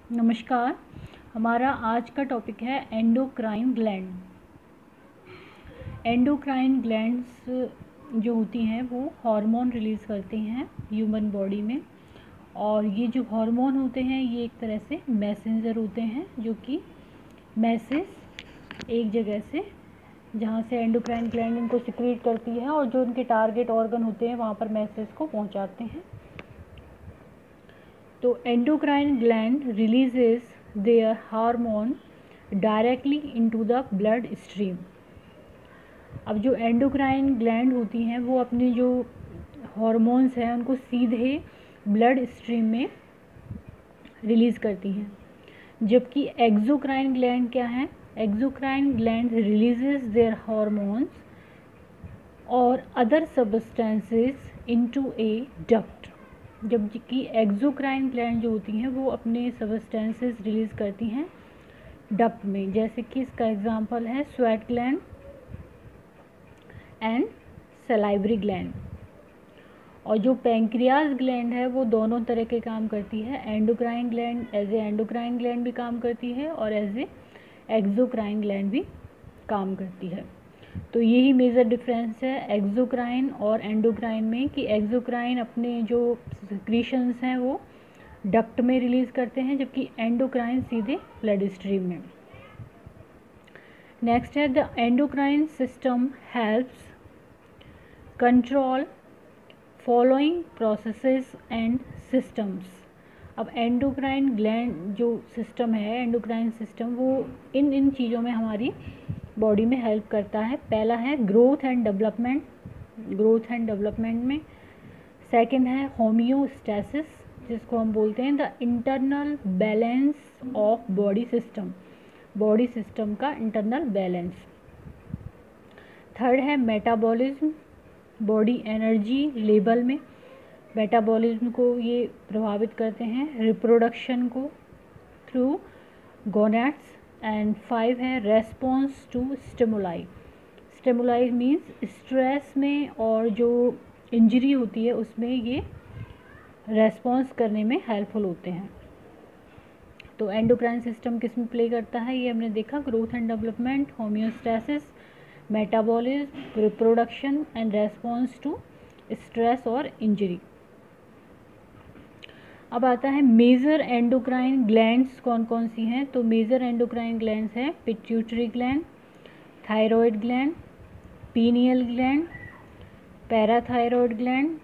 नमस्कार। हमारा आज का टॉपिक है एंडोक्राइन ग्लैंड। एंडोक्राइन ग्लैंड्स जो होती हैं वो हार्मोन रिलीज़ करती हैं ह्यूमन बॉडी में, और ये जो हार्मोन होते हैं ये एक तरह से मैसेंजर होते हैं जो कि मैसेज एक जगह से, जहाँ से एंडोक्राइन ग्लैंड इनको सिक्रीट करती है और जो उनके टारगेट ऑर्गन होते हैं वहाँ पर मैसेज को पहुँचाते हैं। तो endocrine gland releases their hormone directly into the blood stream. अब जो एंडोक्राइन ग्लैंड होती हैं वो अपने जो हार्मोन्स हैं उनको सीधे ब्लड स्ट्रीम में रिलीज़ करती हैं, जबकि एक्सोक्राइन ग्लैंड क्या है? Exocrine gland releases their hormones और other substances into a duct, जबकि एक्सोक्राइन ग्लैंड जो होती हैं वो अपने सब्सटेंसेस रिलीज़ करती हैं डक्ट में, जैसे कि इसका एग्जांपल है sweat gland and salivary gland. और जो पैंक्रियाज ग्लैंड है वो दोनों तरह के काम करती है। Endocrine gland as a endocrine gland भी काम करती है और एज ए एक्सोक्राइन ग्लैंड भी काम करती है। तो यही मेजर डिफरेंस है एक्सोक्राइन और एंडोक्राइन में कि एक्सोक्राइन अपने जो सिक्रीशंस हैं वो डक्ट में रिलीज़ करते हैं, जबकि एंडोक्राइन सीधे ब्लड स्ट्रीम में। नेक्स्ट है the endocrine system helps control following processes and systems. अब एंडोक्राइन ग्लैंड जो सिस्टम है, एंडोक्राइन सिस्टम, वो इन चीज़ों में हमारी बॉडी में हेल्प करता है। पहला है growth and development, growth and development में। सेकंड है होमियोस्टेसिस, जिसको हम बोलते हैं the internal balance of body system, body system का इंटरनल बैलेंस। थर्ड है मेटाबॉलिज्म, बॉडी एनर्जी लेवल में मेटाबॉलिज्म को ये प्रभावित करते हैं, रिप्रोडक्शन को थ्रू गोनैड्स। एंड 5 है response to stimuli. Stimuli means stress में और जो इंजरी होती है उसमें ये रेस्पॉन्स करने में हेल्पफुल होते हैं। तो एंडोक्राइन सिस्टम किस में प्ले करता है ये हमने देखा, growth and development, homeostasis, metabolism, reproduction and response to stress और इंजरी। अब आता है मेजर एंडोक्राइन ग्लैंड्स कौन कौन सी हैं। तो मेजर एंडोक्राइन ग्लैंड्स हैं pituitary gland, thyroid gland, pineal gland, parathyroid gland,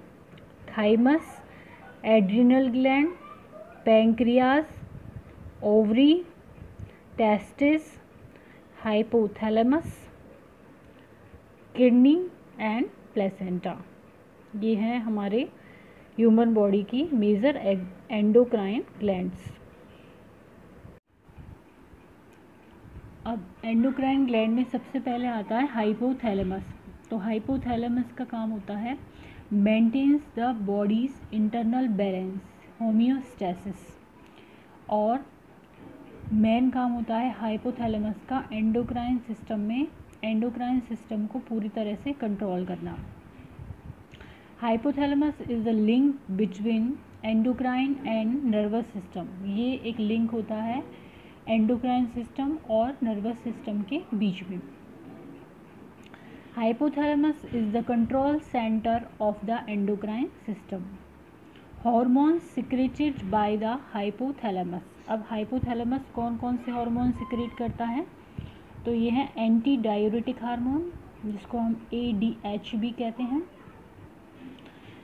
thymus, adrenal gland, pancreas, ovary, testis, hypothalamus, kidney and placenta. ये हैं हमारे ह्यूमन बॉडी की मेजर एंडोक्राइन ग्लैंड्स। अब एंडोक्राइन ग्लैंड में सबसे पहले आता है हाइपोथैलेमस। तो हाइपोथैलेमस का काम होता है maintains the body's internal balance, homeostasis. और मेन काम होता है हाइपोथैलेमस का एंडोक्राइन सिस्टम में, एंडोक्राइन सिस्टम को पूरी तरह से कंट्रोल करना। Hypothalamus is the link between endocrine and nervous system. ये एक लिंक होता है एंडोक्राइन सिस्टम और नर्वस सिस्टम के बीच में। Hypothalamus is the control centre of the endocrine system. Hormones secreted by the hypothalamus. अब हाइपोथैलेमस कौन कौन से हार्मोन सिक्रेट करता है? तो ये है एंटी डायूरेटिक हार्मोन, जिसको हम ADH भी कहते हैं।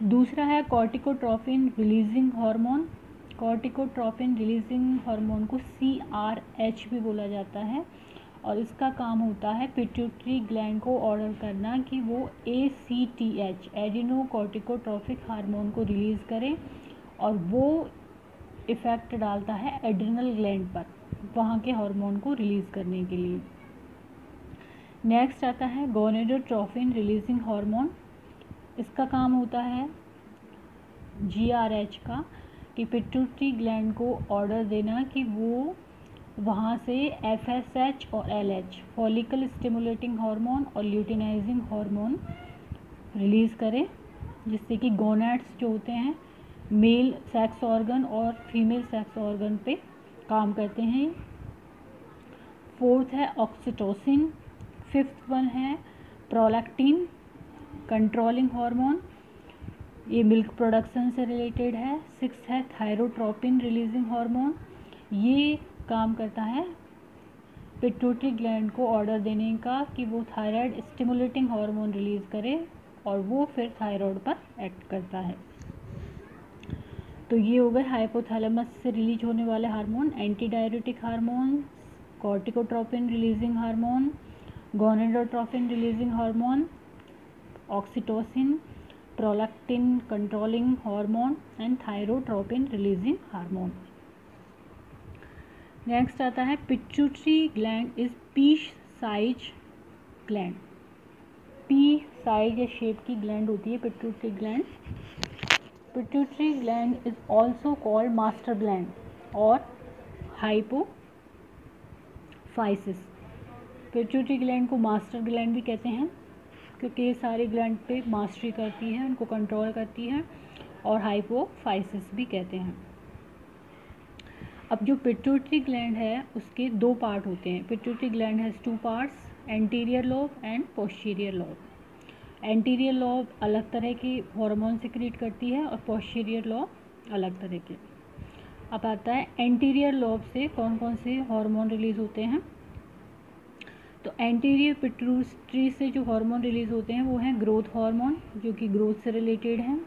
दूसरा है corticotropin releasing hormone. Corticotropin releasing hormone को CRH भी बोला जाता है, और इसका काम होता है पिट्यूटरी ग्लैंड को ऑर्डर करना कि वो ACTH, एडिनो कॉर्टिकोट्रोपिक हार्मोन को रिलीज़ करें, और वो इफ़ेक्ट डालता है एड्रिनल ग्लैंड पर, वहाँ के हार्मोन को रिलीज़ करने के लिए। नेक्स्ट आता है गोनेडोट्रोपिन रिलीजिंग हार्मोन। इसका काम होता है GRH का, कि पिट्यूटरी ग्लैंड को ऑर्डर देना कि वो वहाँ से FSH और LH, फॉलिकल स्टिमुलेटिंग हार्मोन और ल्यूटिनाइजिंग हार्मोन रिलीज़ करें, जिससे कि गोनैड्स जो होते हैं मेल सेक्स ऑर्गन और फीमेल सेक्स ऑर्गन पे काम करते हैं। फोर्थ है ऑक्सीटोसिन। फिफ्थ वन है प्रोलैक्टिन, कंट्रोलिंग हार्मोन, ये मिल्क प्रोडक्शन से रिलेटेड है। सिक्स है थायरोट्रोपिन रिलीजिंग हार्मोन, ये काम करता है पिट्यूटरी ग्लैंड को ऑर्डर देने का कि वो थायराइड स्टिमुलेटिंग हार्मोन रिलीज़ करे और वो फिर थायराइड पर एक्ट करता है। तो ये हो गए हाइपोथैलेमस से रिलीज होने वाले hormone. Anti diuretic hormone, corticotropin releasing hormone, gonadotropin releasing hormone, oxytocin, prolactin controlling hormone and thyrotropin releasing hormone. Next आता है pituitary gland is P size gland. P size या शेप की ग्लैंड होती है pituitary gland. Pituitary gland is also called master gland और hypophysis. Pituitary gland को master gland भी कहते हैं क्योंकि ये सारी ग्लैंड पे मास्टरी करती है, उनको कंट्रोल करती है, और हाइपोफाइसिस भी कहते हैं। अब जो पिट्यूटरी ग्लैंड है उसके दो पार्ट होते हैं। Pituitary gland has two parts, anterior lobe and posterior lobe. Anterior lobe अलग तरह की हार्मोन सिक्रीट करती है और पोस्टीरियर लोब अलग तरह के। अब आता है एंटीरियर लोब से कौन कौन से हार्मोन रिलीज़ होते हैं। तो एंटीरियर पिट्यूटरी से जो हार्मोन रिलीज़ होते हैं वो हैं ग्रोथ हार्मोन, जो कि ग्रोथ से रिलेटेड हैं,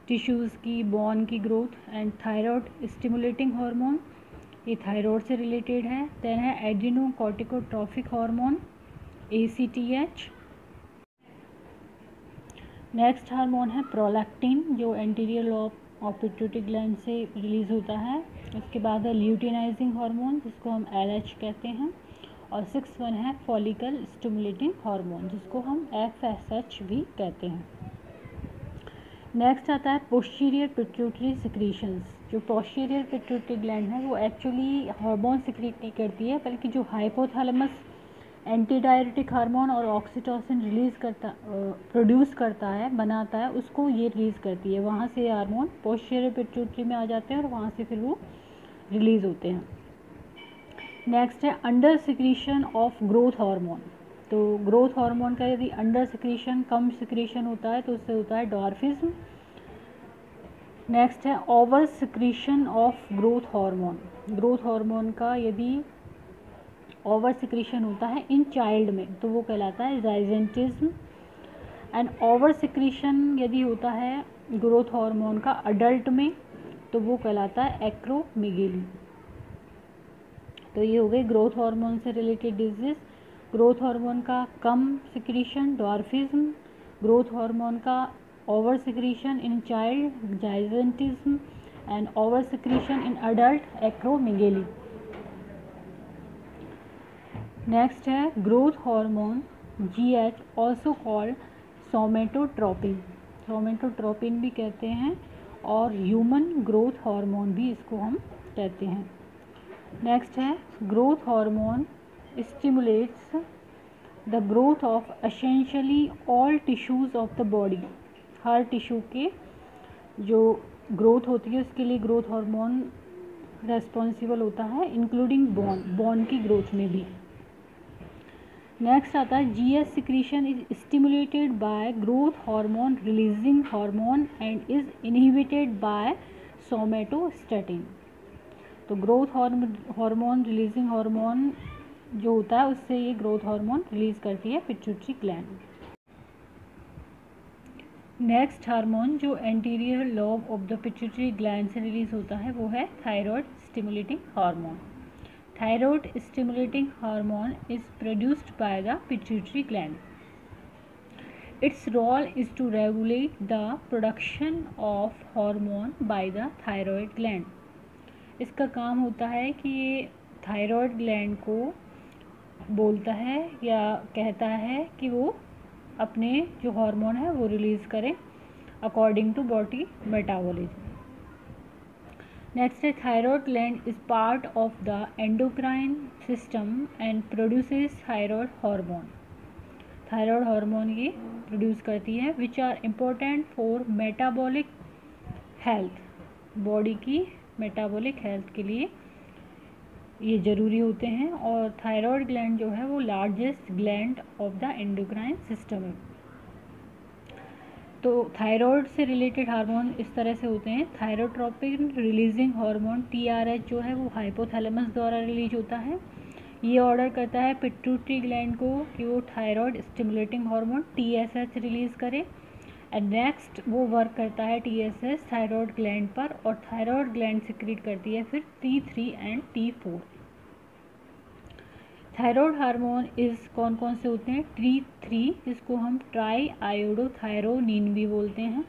टिश्यूज़ की बोन की growth, and thyroid stimulating hormone, ये थायराइड से रिलेटेड है। देन है एड्रेनोकॉर्टिकोट्रोफिक हार्मोन ACTH। नेक्स्ट हार्मोन है प्रोलैक्टिन, जो anterior lobe of pituitary gland से रिलीज़ होता है। उसके बाद है ल्यूटिनाइजिंग हार्मोन, जिसको हम LH कहते हैं। और सिक्स वन है फॉलिकल स्टिमुलेटिंग हार्मोन, जिसको हम FSH भी कहते हैं। नेक्स्ट आता है पोस्टीरियर पिट्यूटरी सिक्रीशंस। जो पोस्टीरियर पिट्यूटरी ग्लैंड है वो एक्चुअली हार्मोन सिक्रीट नहीं करती है, बल्कि जो हाइपोथैलेमस एंटी डायरेटिक हार्मोन और ऑक्सीटोसिन प्रोड्यूस करता है, बनाता है, उसको ये रिलीज़ करती है। वहाँ से हार्मोन पोस्टीरियर पिट्यूटरी में आ जाते हैं और वहाँ से फिर वो रिलीज़ होते हैं। नेक्स्ट है under secretion of growth hormone. तो ग्रोथ हार्मोन का यदि अंडर सिक्रीशन, कम सिक्रीशन होता है तो उससे होता है डॉर्फिज्म। नेक्स्ट है over secretion of growth hormone. Growth hormone का यदि ओवर सिक्रीशन होता है इन चाइल्ड में तो वो कहलाता है जाइजेंटिज्म। एंड ओवर सिक्रीशन यदि होता है ग्रोथ हार्मोन का अडल्ट में तो वो कहलाता है एक्रोमेगेली। तो ये हो गई ग्रोथ हार्मोन से रिलेटेड डिजीज। ग्रोथ हार्मोन का कम सिक्रीशन डॉर्फिज्म, ग्रोथ हार्मोन का over secretion in child gigantism, and over secretion in adult acromegaly. Next है growth hormone GH also called somatotropin. Somatotropin भी कहते हैं और ह्यूमन ग्रोथ हार्मोन भी इसको हम कहते हैं। नेक्स्ट है growth hormone stimulates the growth of essentially all tissues of the body. Her tissue के जो ग्रोथ होती है उसके लिए ग्रोथ हार्मोन रेस्पॉन्सिबल होता है, इंक्लूडिंग बोन की ग्रोथ में भी। नेक्स्ट आता है GH secretion is stimulated by growth hormone releasing hormone and is inhibited by somatostatin. तो ग्रोथ हार्मोन रिलीजिंग हार्मोन जो होता है उससे ये ग्रोथ हार्मोन रिलीज करती है पिट्यूटरी ग्लैंड। नेक्स्ट हार्मोन जो anterior lobe of the pituitary gland से रिलीज होता है वो है thyroid stimulating hormone. Thyroid stimulating hormone is produced by the pituitary gland. Its role is to regulate the production of hormone by the thyroid gland. इसका काम होता है कि ये थायराइड ग्लैंड को बोलता है या कहता है कि वो अपने जो हार्मोन है वो रिलीज़ करें according to body metabolism. Next है thyroid gland is part of the endocrine system and produces thyroid hormone. Thyroid hormone ये प्रोड्यूस करती है which are important for metabolic health. Body की मेटाबॉलिक हेल्थ के लिए ये ज़रूरी होते हैं। और थायराइड ग्लैंड जो है वो largest gland of the endocrine system है। तो थायराइड से रिलेटेड हार्मोन इस तरह से होते हैं। थायरोट्रोपिन रिलीजिंग हार्मोन TRH जो है वो हाइपोथैलेमस द्वारा रिलीज होता है। ये ऑर्डर करता है पिट्यूटरी ग्लैंड को कि वो thyroid stimulating hormone TSH release करे। एंड नेक्स्ट वो वर्क करता है TSH थायराइड ग्लैंड पर, और थायराइड ग्लैंड सिक्रीट करती है फिर T3 and T4। Thyroid hormone इस कौन कौन से होते हैं? T3 जिसको हम ट्राई आयोडोथायरोनिन भी बोलते हैं,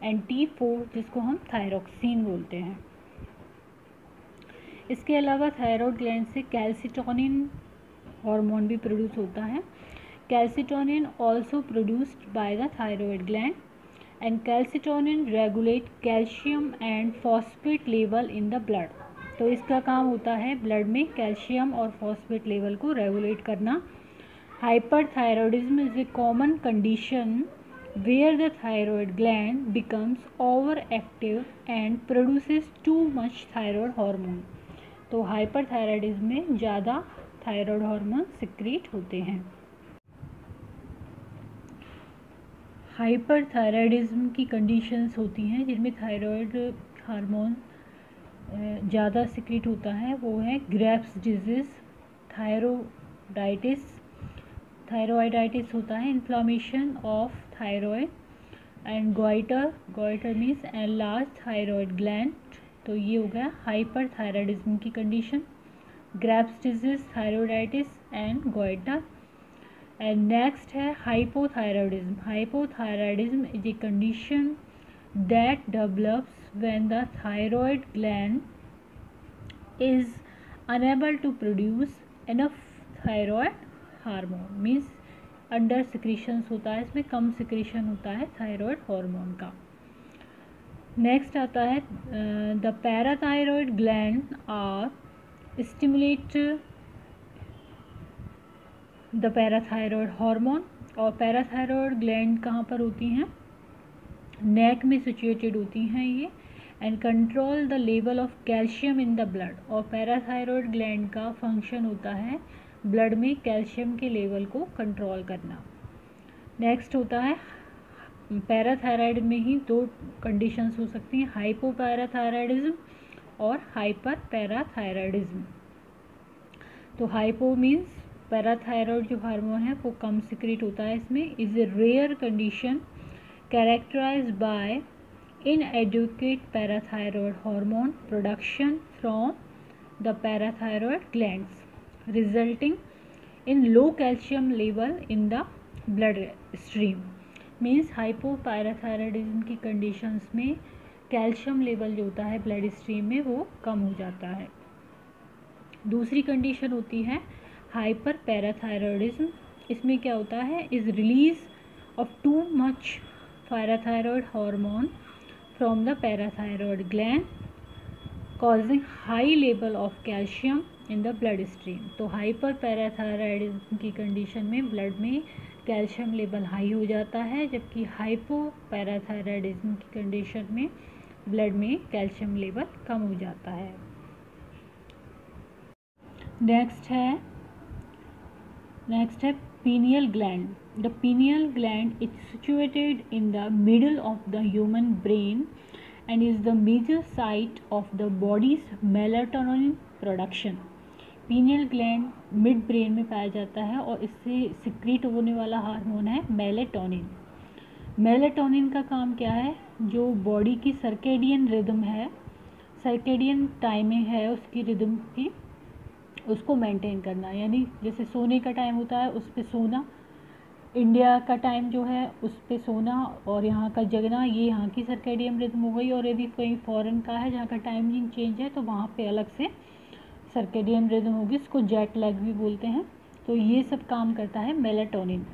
एंड T4 जिसको हम थायरोक्सिन बोलते हैं। इसके अलावा थायराइड ग्लैंड से कैल्सिटोनिन हार्मोन भी प्रोड्यूस होता है। Calcitonin also produced by the thyroid gland, and calcitonin regulate calcium and phosphate level in the blood. तो इसका काम होता है ब्लड में कैल्शियम और फॉस्फेट लेवल को रेगुलेट करना। Hyperthyroidism is a common condition where the thyroid gland becomes overactive and produces too much thyroid hormone। तो हाइपरथायरॉयडिज्म में ज़्यादा थायराइड हार्मोन सिक्रीट होते हैं। हाइपरथायरॉयडिज्म की कंडीशंस होती हैं जिनमें थायराइड हार्मोन ज़्यादा सिक्रीट होता है। वो है ग्रेव्स डिजीज़, थायरॉयडाइटिस होता है, inflammation of thyroid, and goitre means enlarge thyroid gland. तो ये हो गया हाइपरथायरॉयडिज्म की condition, Graves disease, thyroiditis and goitre. And next है hypothyroidism. Hypothyroidism is a condition that develops when the thyroid gland is unable to produce enough thyroid hormone, means under secretions होता है, इसमें कम secretion होता है thyroid hormone का। Next आता है the parathyroid gland are stimulate the parathyroid hormone. और parathyroid gland कहाँ पर होती हैं? नेक में सिचुएटेड होती हैं ये, and control the level of calcium in the blood. और पैराथायरॉयड ग्लैंड का फंक्शन होता है ब्लड में कैल्शियम के लेवल को कंट्रोल करना। नेक्स्ट होता है पैराथायरॉयड में ही दो कंडीशंस हो सकती हैं, हाइपोपैराथायरॉयडिज्म और हाइपर पैराथायरॉयडिज्म। तो हाइपो मीन्स पैराथायरॉयड जो हार्मोन है वो कम सिक्रीट होता है, इसमें is a rare condition characterized by inadequate parathyroid hormone production from the parathyroid glands, resulting in low calcium level in the blood stream। Means hypoparathyroidism की conditions में calcium level जो होता है ब्लड स्ट्रीम में वो कम हो जाता है। दूसरी कंडीशन होती है हाइपर पैराथायरॉयडिज्म। इसमें क्या होता है? Is release of too much parathyroid hormone from the parathyroid gland causing high level of calcium in the blood stream। तो हाइपर पैराथायरॉयडिज्म की कंडीशन में ब्लड में कैल्शियम लेवल हाई हो जाता है, जबकि हाइपो पैराथायरॉयडिज्म की कंडीशन में ब्लड में कैल्शियम लेवल कम हो जाता है। नेक्स्ट है pineal gland। The pineal gland is situated in the middle of the human brain and is the major site of the body's melatonin production। pineal gland mid brain में पाया जाता है और इससे सिक्रीट होने वाला हार्मोन है मेलेटोनिन। मेलेटोनिन का काम क्या है? जो बॉडी की सर्केडियन रिदम है, सर्केडियन टाइमिंग है उसकी रिदम की, उसको मेंटेन करना। यानी जैसे सोने का टाइम होता है उस पे सोना, इंडिया का टाइम जो है उस पे सोना और यहाँ का जगना, ये यहाँ की सर्केडियन रिदम हो गई। और यदि कहीं फॉरेन का है जहाँ का टाइमिंग चेंज है तो वहाँ पे अलग से सर्केडियन रिदम होगी, इसको जेट लैग भी बोलते हैं। तो ये सब काम करता है melatonin.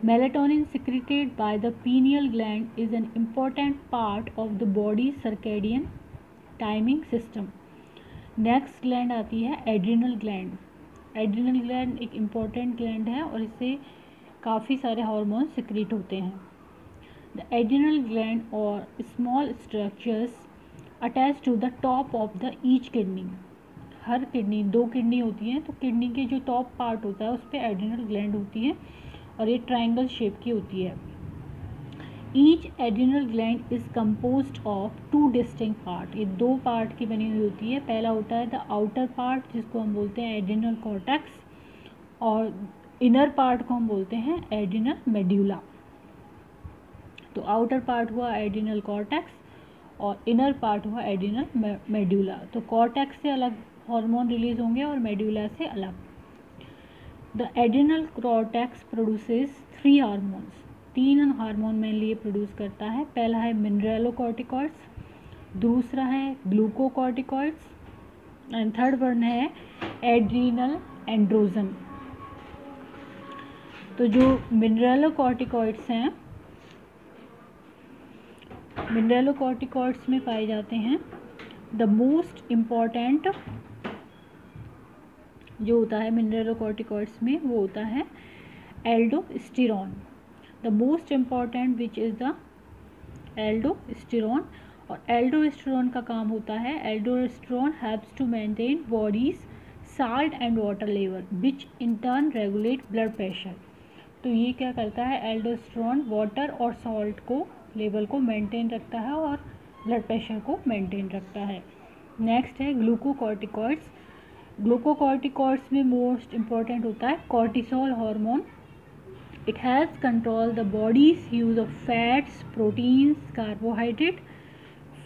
Melatonin secreted by the pineal gland is an important part of the body circadian timing system. Next gland आती है एड्रिनल ग्लैंड। एड्रिनल ग्लैंड एक इम्पॉर्टेंट ग्लैंड है और इससे काफ़ी सारे हार्मोन सिक्रीट होते हैं। The adrenal gland are small structures attach to the top of the each kidney. हर किडनी, 2 किडनी होती हैं, तो किडनी के जो टॉप पार्ट होता है उस पर एड्रिनल ग्लैंड होती है और ये ट्रायंगल शेप की होती है। Each adrenal gland is composed of 2 distinct part, ये 2 पार्ट की बनी हुई होती है। पहला होता है द आउटर पार्ट जिसको हम बोलते हैं एड्रिनल कॉर्टेक्स, और इनर पार्ट को हम बोलते हैं एड्रिनल मेड्यूला। तो आउटर पार्ट हुआ एड्रिनल कॉर्टेक्स और इनर पार्ट हुआ एड्रिनल मेड्यूला। तो कॉर्टेक्स से अलग हार्मोन रिलीज होंगे और मेड्यूला से अलग। The adrenal cortex produces 3 hormones, 3 hormone mainly ये प्रोड्यूस करता है। पहला है मिनरलोकॉर्टिकॉइड्स, दूसरा है ग्लूकोकॉर्टिकॉइड्स एंड थर्ड वन है एड्रिनल एंड्रोजन। तो जो मिनरलोकॉर्टिकॉइड्स हैं, मिनरलोकॉर्टिकॉइड्स में पाए जाते हैं द मोस्ट इम्पॉर्टेंट जो होता है मिनरलोकॉर्टिकॉइड्स में वो होता है aldosterone, the most important which is the aldosterone. और एल्डोस्टेरॉन का काम होता है, aldosterone helps to maintain body's salt and water level which in turn regulate blood pressure. तो ये क्या करता है, एल्डोस्टेरॉन वाटर और सॉल्ट को लेवल को मेंटेन रखता है और ब्लड प्रेशर को मेंटेन रखता है। नेक्स्ट है ग्लूकोकॉर्टिकॉइड्स। ग्लूकोकॉर्टिकॉइड्स में मोस्ट इम्पॉर्टेंट होता है cortisol hormone. It helps control the bodies use of fats, proteins, carbohydrate,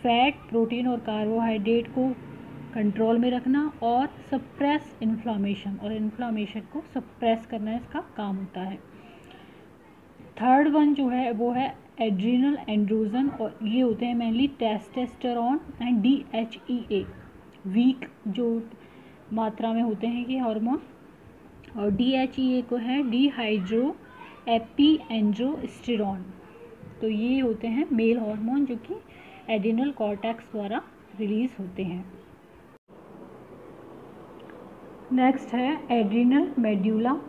fat, protein और कार्बोहाइड्रेट को कंट्रोल में रखना और सप्रेस इन्फ्लामेशन, और इन्फ्लामेशन को सप्रेस करना इसका काम होता है। थर्ड वन जो है वो है एड्रिनल एंड्रोजन, और ये होते हैं mainly testosterone and DHEA, weak जो मात्रा में होते हैं ये हार्मोन, और DHEA को है डिहाइड्रो एपीएंड्रोस्टेरॉन। तो ये होते हैं मेल हार्मोन जो कि एड्रिनल कॉर्टेक्स द्वारा रिलीज होते हैं। नेक्स्ट है एड्रिनल मेड्यूला।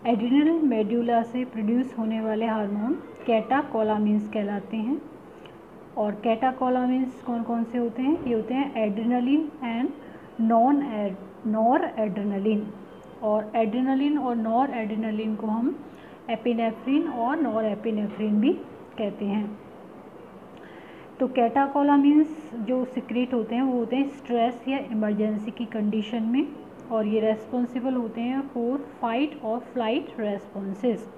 एड्रिनल मेड्यूला से प्रोड्यूस होने वाले हार्मोन कैटाकोलामिन्स कहलाते हैं। और कैटाकोलामिन्स कौन कौन से होते हैं, ये होते हैं एड्रिनलिन एंड नॉर एड्रिनलिन। और एड्रिनलिन और नॉर एड्रिनलिन को हम एपिनेफ्रिन और नॉर एपिनेफ्रिन भी कहते हैं। तो कैटाकोलामिन्स जो सिक्रेट होते हैं वो होते हैं स्ट्रेस या इमरजेंसी की कंडीशन में, और ये रेस्पॉन्सिबल होते हैं फॉर फाइट और फ्लाइट रेस्पॉन्सेस।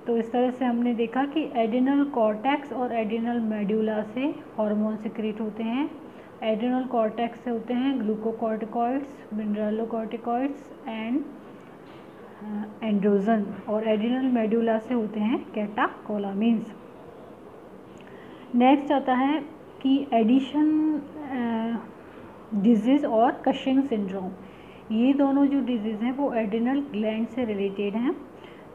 तो इस तरह से हमने देखा कि एड्रिनल कॉर्टेक्स और एड्रिनल मेड्यूला से हार्मोन सिक्रेट होते हैं। एड्रिनल कॉर्टेक्स से होते हैं ग्लूकोकॉर्टिकॉइड्स, मिनरलोकॉर्टिकॉइड्स एंड एंड्रोजन, और एड्रिनल मेड्यूला से होते हैं कैटाकोलामिन्स। नेक्स्ट आता है कि एडिशन डिजीज़ और कशिंग सिंड्रोम। ये दोनों जो डिजीज़ हैं वो एड्रिनल ग्लैंड से रिलेटेड हैं।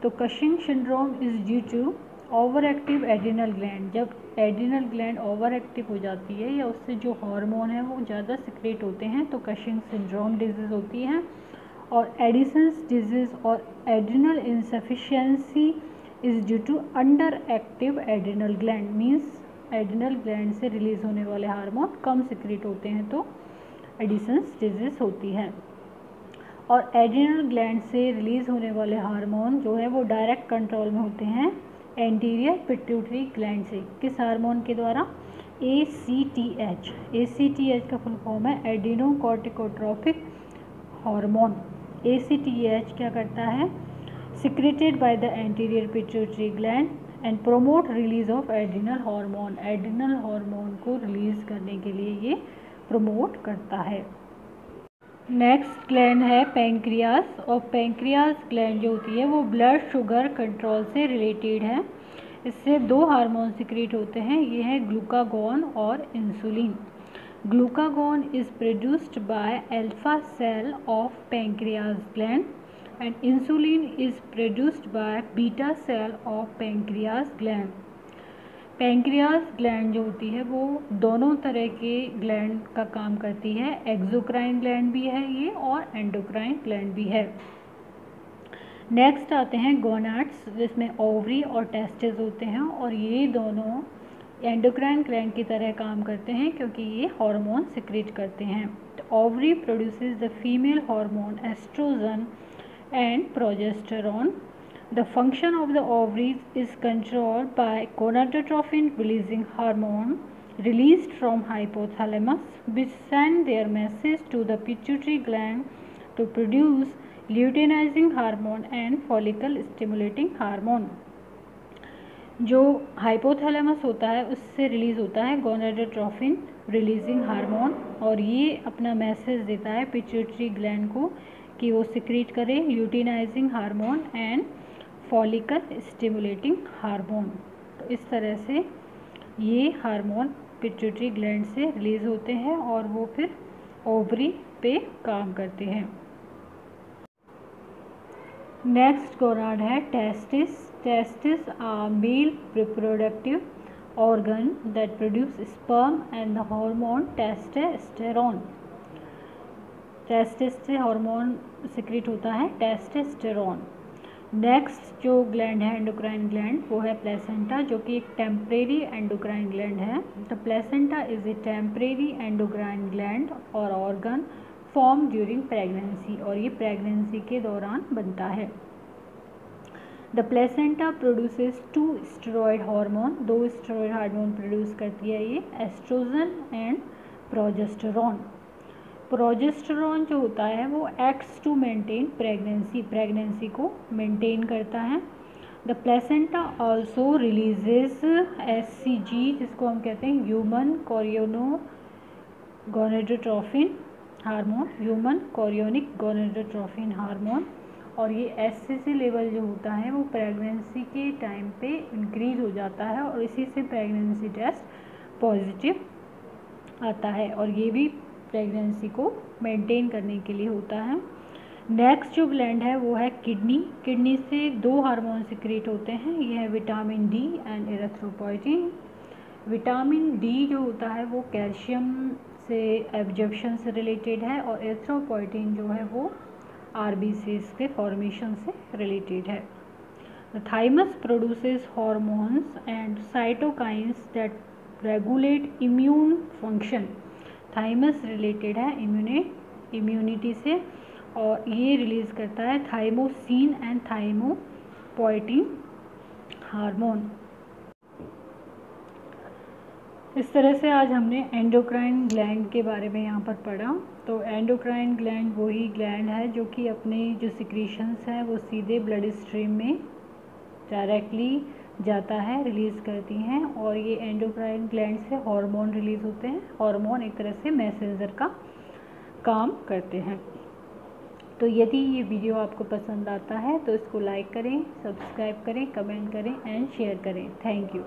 तो Cushing syndrome is due to over active adrenal gland. जब एड्रिनल ग्लैंड ओवर एक्टिव हो जाती है या उससे जो हार्मोन है वो ज़्यादा सिक्रेट होते हैं तो कशिंग सिंड्रोम डिजीज़ होती है। और एडिसन्स डिजीज़ और adrenal insufficiency is due to under active adrenal gland, means adrenal gland से रिलीज़ होने वाले हार्मोन कम सिक्रेट होते हैं तो एडिसन्स डिजीज़ होती है। और एड्रिनल ग्लैंड से रिलीज़ होने वाले हार्मोन जो है वो डायरेक्ट कंट्रोल में होते हैं एंटीरियर पिट्यूटरी ग्लैंड से। किस हार्मोन के द्वारा, ACTH। ACTH का फुल फॉर्म है एड्रिनोकॉर्टिकोट्रोपिक हार्मोन। ACTH क्या करता है, secreted by the anterior pituitary gland and promote release of adrenal hormone. Adrenal hormone को रिलीज करने के लिए ये प्रोमोट करता है। नेक्स्ट ग्लैंड है पैंक्रियास, और पैंक्रियास ग्लैंड जो होती है वो ब्लड शुगर कंट्रोल से रिलेटेड है। इससे 2 हार्मोन सिक्रेट होते हैं, ये है ग्लूकागॉन और insulin. Glucagon is produced by alpha cell of pancreas gland and insulin is produced by beta cell of pancreas gland. Pancreas gland जो होती है वो दोनों तरह के ग्लैंड का काम करती है, एक्सोक्राइन ग्लैंड भी है ये और एंडोक्राइन ग्लैंड भी है। नेक्स्ट आते हैं गोनाड्स, जिसमें ओवरी और टेस्टिस होते हैं, और ये दोनों एंडोक्राइन ग्लैंड की तरह काम करते हैं क्योंकि ये हार्मोन सिक्रेट करते हैं। तो ovary produces the female hormone estrogen and progesterone. The function of the ovaries is controlled by gonadotropin releasing hormone released from hypothalamus, which send their message to the pituitary gland to produce luteinizing hormone and follicle stimulating hormone. जो hypothalamus होता है उससे release होता है gonadotrophin releasing hormone, और ये अपना message देता है पिट्यूटरी ग्लैंड को कि वो सिक्रीट करे luteinizing hormone and follicle stimulating hormone. तो इस तरह से ये हार्मोन पिट्यूटरी ग्लैंड से रिलीज़ होते हैं और वो फिर ओवरी पे काम करते हैं। नेक्स्ट गोनाड है testis. Testes are male reproductive organ that produce sperm and the hormone testosterone. Testis से हार्मोन सिक्रीट होता है टेस्टोस्टेरोन। नेक्स्ट जो ग्लैंड है एंडोक्राइन ग्लैंड वो है प्लेसेंटा, जो कि एक टेम्परेरी एंडोक्राइन ग्लैंड है। The placenta is a temporary endocrine gland और ऑर्गन फॉर्म ड्यूरिंग प्रेगनेंसी, और ये प्रेगनेंसी के दौरान बनता है। The placenta produces 2 steroid hormone, 2 steroid hormone produce करती है ये, एस्ट्रोजन एंड प्रोजेस्टेरोन। प्रोजेस्टेरोन जो होता है वो एक्ट्स टू मेंटेन प्रेगनेंसी को मेंटेन करता है। The placenta also releases HCG, जिसको हम कहते हैं human chorionic gonadotrophin hormone, human chorionic gonadotrophin hormone, और ये एससीजी लेवल जो होता है वो प्रेगनेंसी के टाइम पे इंक्रीज हो जाता है और इसी से प्रेगनेंसी टेस्ट पॉजिटिव आता है, और ये भी प्रेगनेंसी को मेंटेन करने के लिए होता है। नेक्स्ट जो ग्लैंड है वो है किडनी। किडनी से 2 हार्मोन सिक्रेट होते हैं, ये है vitamin D and erythropoietin. Vitamin D जो होता है वो कैल्शियम से एब्जॉर्प्शन से रिलेटेड है, और एरिथ्रोपोइटिन जो है वो आरबीसीज के फॉर्मेशन से रिलेटेड है। The thymus produces hormones and cytokines that regulate immune function. Thymus related है इम्यूनिटी से, और ये रिलीज़ करता है थाइमोसिन एंड थाइमोपोइटिन हार्मोन। इस तरह से आज हमने एंडोक्राइन ग्लैंड के बारे में यहाँ पर पढ़ा। तो एंडोक्राइन ग्लैंड वही ग्लैंड है जो कि अपने जो सिक्रीशंस हैं वो सीधे ब्लड स्ट्रीम में डायरेक्टली जाता है, रिलीज़ करती हैं, और ये एंडोक्राइन ग्लैंड से हार्मोन रिलीज़ होते हैं। हार्मोन एक तरह से मैसेंजर का काम करते हैं। तो यदि ये वीडियो आपको पसंद आता है तो इसको लाइक करें, सब्सक्राइब करें, कमेंट करें एंड शेयर करें। Thank you.